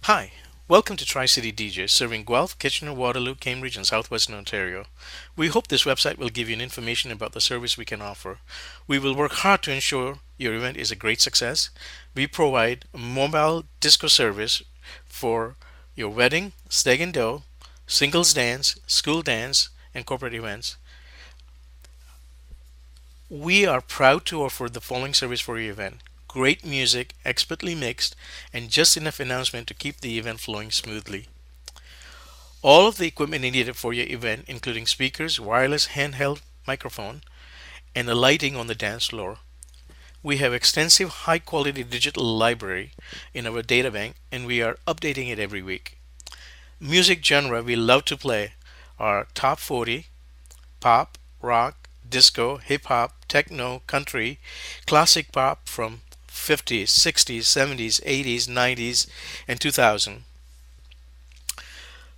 Hi, welcome to Tri-City DJ, serving Guelph, Kitchener, Waterloo, Cambridge, and southwestern Ontario. We hope this website will give you information about the service we can offer. We will work hard to ensure your event is a great success. We provide a mobile disco service for your wedding, stag&Doe, singles dance, school dance, and corporate events. We are proud to offer the following service for your event: great music, expertly mixed, and just enough announcement to keep the event flowing smoothly. All of the equipment needed for your event, including speakers, wireless handheld microphone, and the lighting on the dance floor. We have extensive high quality digital library in our data bank, and we are updating it every week. Music genre we love to play are top 40, pop, rock, disco, hip hop, techno, country, classic pop from 50s, 60s, 70s, 80s, 90s, and 2000.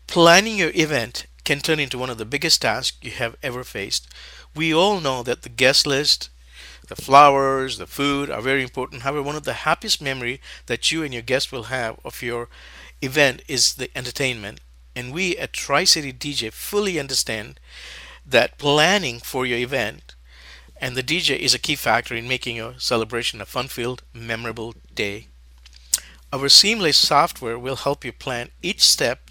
Planning your event can turn into one of the biggest tasks you have ever faced. We all know that the guest list, the flowers, the food are very important. However, one of the happiest memory that you and your guest will have of your event is the entertainment. And we at Tri-City DJ fully understand that planning for your event and the DJ is a key factor in making your celebration a fun-filled, memorable day. Our seamless software will help you plan each step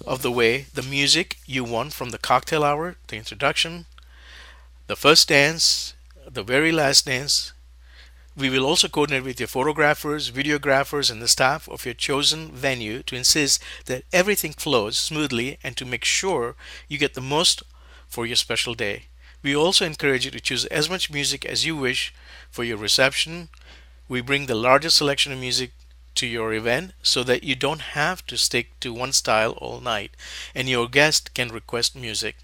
of the way: the music you want from the cocktail hour, the introduction, the first dance, the very last dance. We will also coordinate with your photographers, videographers, and the staff of your chosen venue to insist that everything flows smoothly and to make sure you get the most for your special day. We also encourage you to choose as much music as you wish for your reception. We bring the largest selection of music to your event so that you don't have to stick to one style all night and your guest can request music.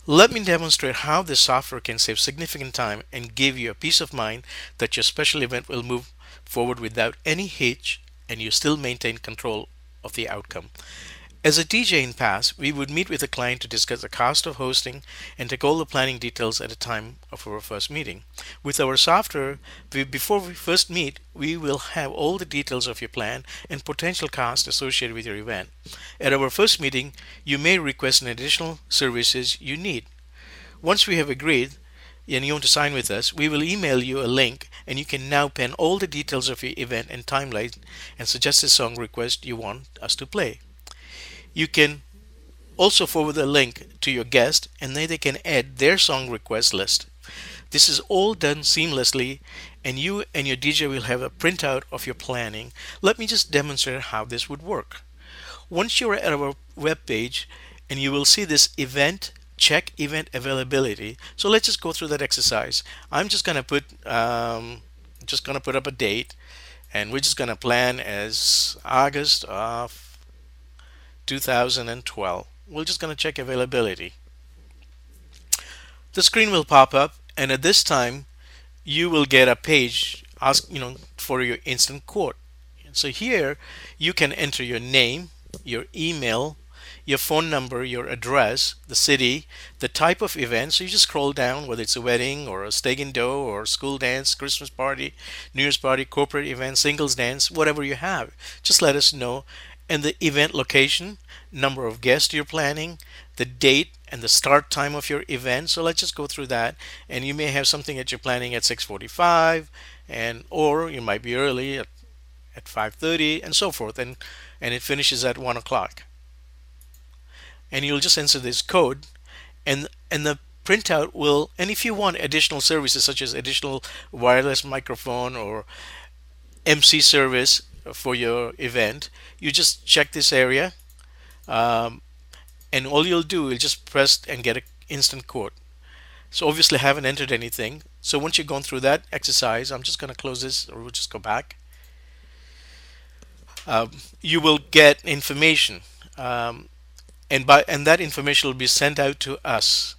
Let me demonstrate how this software can save significant time and give you a peace of mind that your special event will move forward without any hitch and you still maintain control of the outcome. As a DJ in past, we would meet with a client to discuss the cost of hosting and take all the planning details at the time of our first meeting. With our software, before we first meet, we will have all the details of your plan and potential costs associated with your event. At our first meeting, you may request an additional services you need. Once we have agreed and you want to sign with us, we will email you a link and you can now pen all the details of your event and timeline and suggest a song request you want us to play. You can also forward the link to your guest and then they can add their song request list. This is all done seamlessly and you and your DJ will have a printout of your planning. Let me just demonstrate how this would work. Once you're at our web page and you will see this event, check event availability. So let's just go through that exercise. I'm just gonna put up a date and we're just gonna plan as August of 2012. We're just going to check availability. The screen will pop up and at this time you will get a page for your instant quote. So here you can enter your name, your email, your phone number, your address, the city, the type of event. So you just scroll down, whether it's a wedding or a stag&Doe or school dance, Christmas party, New Year's party, corporate event, singles dance, whatever you have. Just let us know. And the event location, number of guests you're planning, the date and the start time of your event. So let's just go through that. And you may have something that you're planning at 6:45 or you might be early at 5:30 and so forth, and it finishes at 1 o'clock. And you'll just enter this code and the printout will, and if you want additional services such as additional wireless microphone or MC service for your event, you just check this area, and all you'll do is just press and get an instant quote. So obviously I haven't entered anything. So once you've gone through that exercise, I'm just going to close this, or we'll just go back. You will get information, and that information will be sent out to us.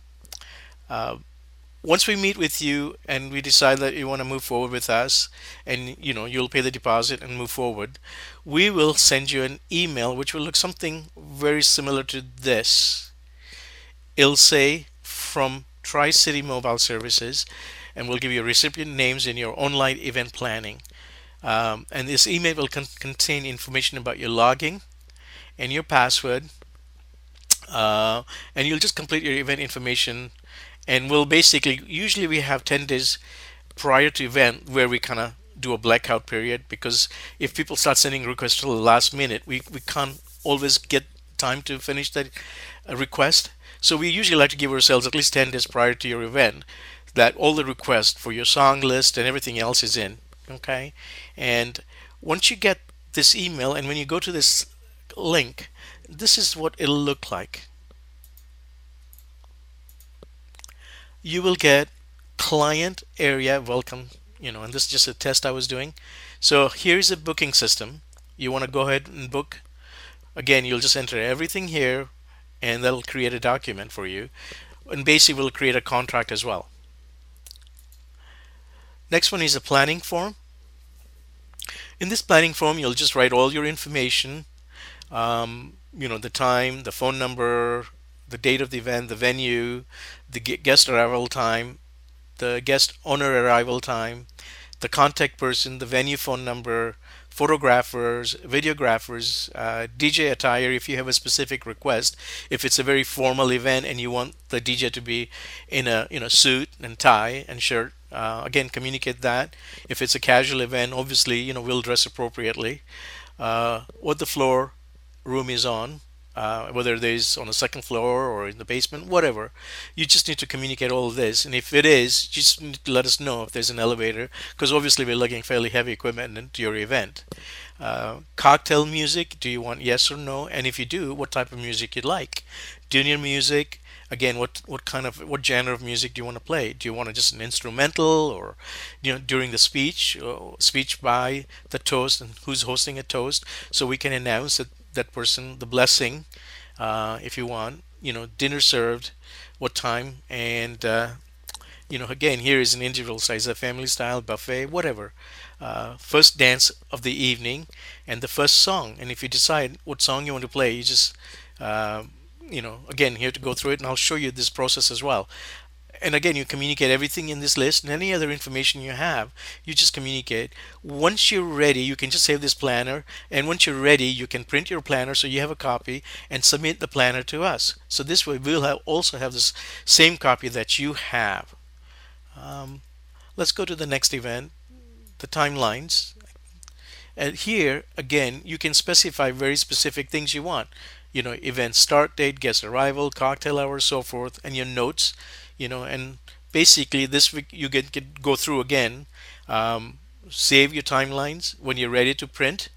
Once we meet with you and we decide that you want to move forward with us and you'll pay the deposit and move forward, we will send you an email which will look something very similar to this. It'll say from Tri-City Mobile Services and we'll give you recipient names in your online event planning. And this email will contain information about your logging and your password, uh, and you'll just complete your event information. And we'll basically, usually we have 10 days prior to event where we kind of do a blackout period, because if people start sending requests till the last minute, we can't always get time to finish that request. So we usually like to give ourselves at least 10 days prior to your event that all the requests for your song list and everything else is in. Okay. And once you get this email, and when you go to this link, this is what it'll look like. You will get client area welcome, and this is just a test I was doing. So here's a booking system. You want to go ahead and book. Again, you'll just enter everything here, and that'll create a document for you. And basically, we'll create a contract as well. Next one is a planning form. In this planning form, you'll just write all your information, the time, the phone number, the date of the event, the venue, the guest arrival time, the guest owner arrival time, the contact person, the venue phone number, photographers, videographers, DJ attire if you have a specific request. If it's a very formal event and you want the DJ to be in a suit and tie and shirt, again communicate that. If it's a casual event, obviously we'll dress appropriately. What the floor room is on, whether there's on the second floor or in the basement, whatever. You just need to communicate all of this. And if it is, you just need to let us know if there's an elevator, because obviously we're looking fairly heavy equipment into your event. Cocktail music, do you want yes or no? And if you do, what type of music you'd like? Dinner music, again, what genre of music do you want to play? Do you want just an instrumental, or during the speech by the toast, and who's hosting a toast, so we can announce that person the blessing, if you want, dinner served, what time, and again, here is an individual size, a family style, buffet, whatever. First dance of the evening, and the first song. And if you decide what song you want to play, you just, again, here to go through it, and I'll show you this process as well. And again, you communicate everything in this list, and any other information you have, you just communicate. Once you're ready, you can just save this planner, and once you're ready, you can print your planner so you have a copy and submit the planner to us. So this way, we'll also have this same copy that you have. Let's go to the next event, the timelines. And here, again, you can specify very specific things you want. Event start date, guest arrival, cocktail hour, so forth, and your notes. And basically this week you can go through again, save your timelines. When you're ready to print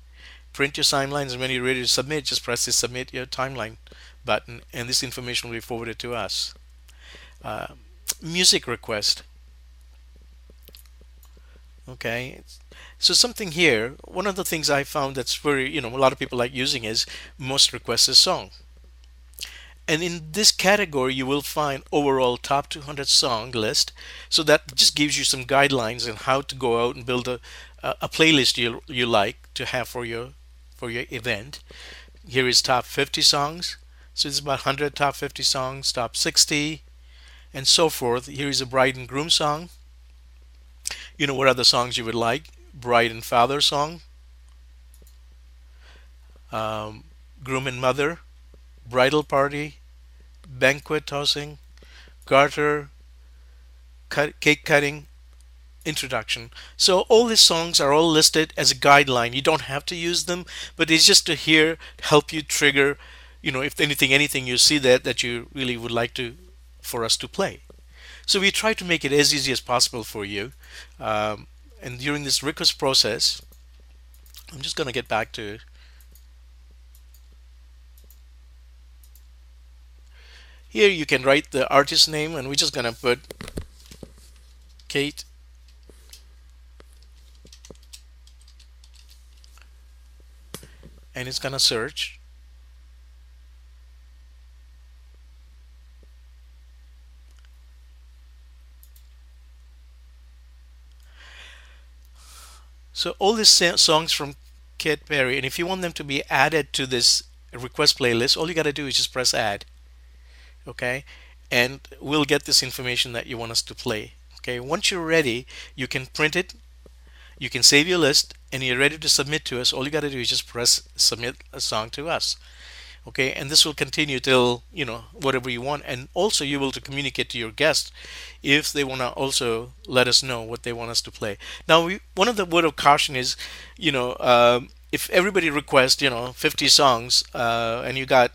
your timelines, and when you're ready to submit, just press the submit your timeline button, and this information will be forwarded to us. Music request. Okay, so something here, one of the things I found that's very, a lot of people like using is most requested song. And in this category, you will find overall top 200 song list. So that just gives you some guidelines on how to go out and build a playlist you like to have for your event. Here is top 50 songs. So it's about 100 top 50 songs, top 60, and so forth. Here is a bride and groom song. What other songs you would like? Bride and father song, groom and mother, bridal party, banquet tossing, garter, cake cutting, introduction. So all these songs are all listed as a guideline. You don't have to use them, but it's just to help you trigger, if anything you see that you really would like for us to play. So we try to make it as easy as possible for you. And during this request process, I'm just going to get back to here. You can write the artist name, and we're just going to put Kate, and it's going to search. So all these songs from Kate Perry, and if you want them to be added to this request playlist, all you got to do is just press add. Okay, and we'll get this information that you want us to play. Okay, once you're ready, you can print it. You can save your list, and you're ready to submit to us. All you got to do is just press submit a song to us. Okay, and this will continue till whatever you want, and also you will to communicate to your guests if they want to also let us know what they want us to play. Now, one of the word of caution is, if everybody requests 50 songs, and you got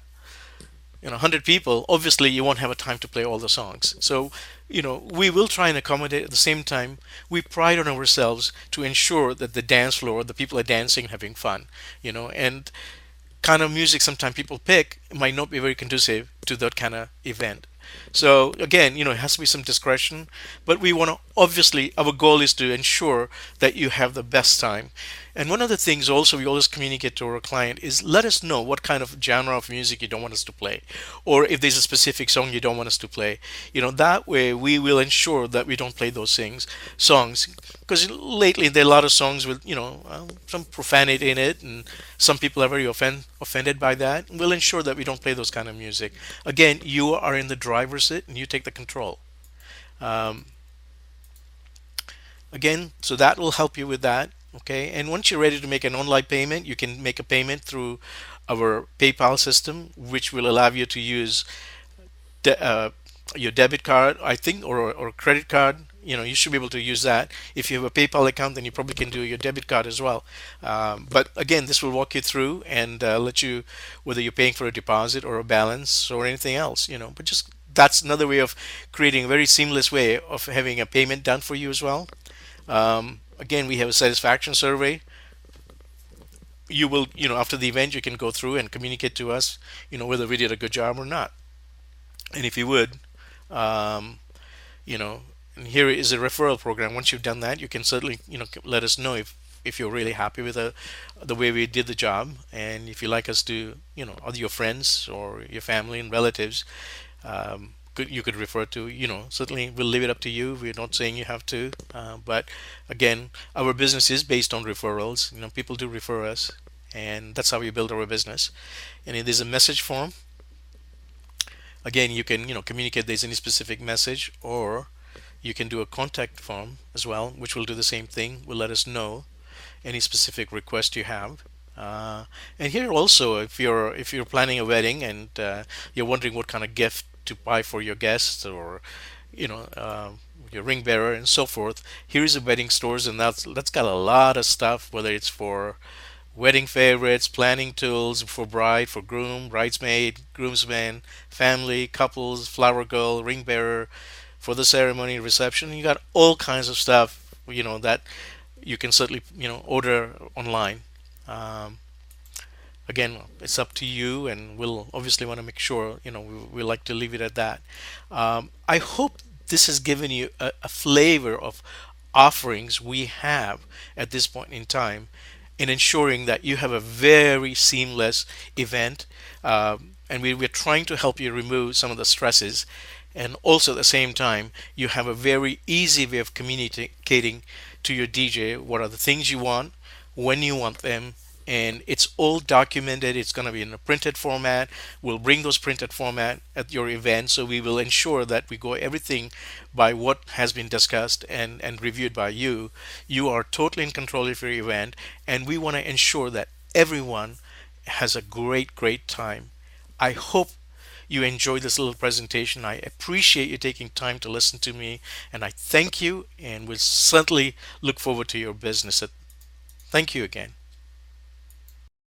100 people, obviously you won't have a time to play all the songs. So we will try and accommodate. At the same time, we pride on ourselves to ensure that the dance floor, the people are dancing, having fun, and kind of music sometimes people pick might not be very conducive to that kind of event. So again, it has to be some discretion, but we want to obviously our goal is to ensure that you have the best time. And one of the things also we always communicate to our client is let us know what kind of genre of music you don't want us to play, or if there's a specific song you don't want us to play. That way we will ensure that we don't play those songs, because lately there are a lot of songs with some profanity in it, and some people are very offended by that. We'll ensure that we don't play those kind of music. Again, you are in the driver's seat and you take the control. Um, Again, so that will help you with that. Okay, and once you're ready to make an online payment, you can make a payment through our PayPal system, which will allow you to use de- uh, your debit card, I think, or credit card. You should be able to use that. If you have a PayPal account, then you probably can do your debit card as well. But again, this will walk you through and let you, whether you're paying for a deposit or a balance or anything else. But just that's another way of creating a very seamless way of having a payment done for you as well. Again, we have a satisfaction survey. You will, after the event, you can go through and communicate to us, whether we did a good job or not. And if you would, um, you know, and here is a referral program. Once you've done that, you can certainly, let us know if you're really happy with the way we did the job, and if you like us to, other your friends or your family and relatives, you could refer to, certainly we'll leave it up to you. We're not saying you have to, but again, our business is based on referrals. People do refer us, and that's how we build our business. And if there's a message form, again, you can, communicate there's any specific message, or you can do a contact form as well, which will do the same thing. Will let us know any specific request you have. And here also, if you're planning a wedding and you're wondering what kind of gift to buy for your guests, or you know uh, your ring bearer and so forth, here is a wedding stores, and that's got a lot of stuff. Whether it's for wedding favorites, planning tools for bride, for groom, bridesmaid, groomsman, family, couples, flower girl, ring bearer, for the ceremony, reception. You got all kinds of stuff, that you can certainly, order online. Um, Again, it's up to you, and we'll obviously want to make sure, we like to leave it at that. I hope this has given you a flavor of offerings we have at this point in time in ensuring that you have a very seamless event. And we're trying to help you remove some of the stresses, and also at the same time you have a very easy way of communicating to your DJ what are the things you want, when you want them, and it's all documented. It's going to be in a printed format. We'll bring those printed format at your event, so we will ensure that we go everything by what has been discussed and reviewed by you. You are totally in control of your event, and we want to ensure that everyone has a great time. I hope you enjoyed this little presentation. I appreciate you taking time to listen to me, and I thank you, and we'll certainly look forward to your business. Thank you again.